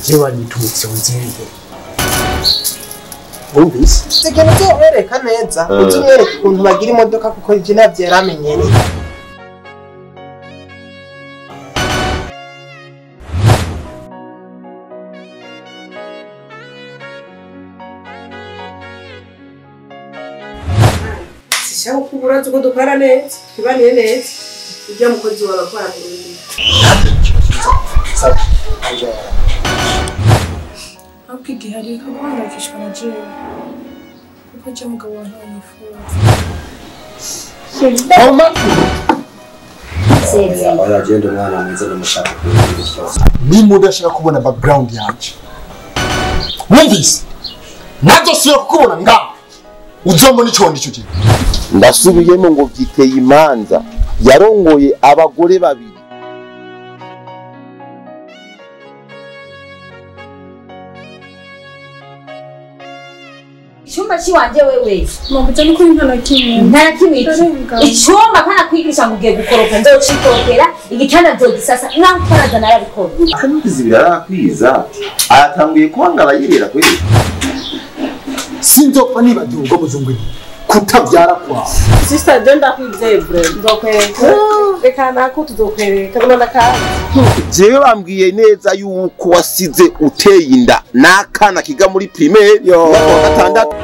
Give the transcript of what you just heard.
je wanyitutse unziriye Wumvise Ikintu cyo wereka neza uzumwereka ukuntu bagira imodoka kuko ivyo navyo yaramenyereye Sishaka kubura tuko dukora neza kibaniye neza ujya mukozi wawe akora n'ibindi Hapo gihari kabanda kishwa na je kuko je mugabo wa ntamufuza Mama Aragenda umwana mwiza n'umushaka ni mudashaka kubona background yanje Wumvise nazo siyo kubona ngaho Uzombo nicondi cyo kintu ndasubiyemo ngo byiteye imanza yarongoye abagore babiri Icyumba kiwanje wewe Mwabuja nuko impana kimwe nta kimwe icyumba kana kwigisha mugiye gukoroka ndocikokera igitanda byogisasa naho twaraza narabikora kamizi birarakwiza atanguye kwangara yirera kwe Sinzopfa nibagiwe ubwo muzungwe kutabyara kwa Sister Denda kwizeye bread ndokwereka reka nako tuzokwereka kuna nakandi jewe bambwiye neza yuko wasize uteye inda nakana kiga muri primaire yo gatandatu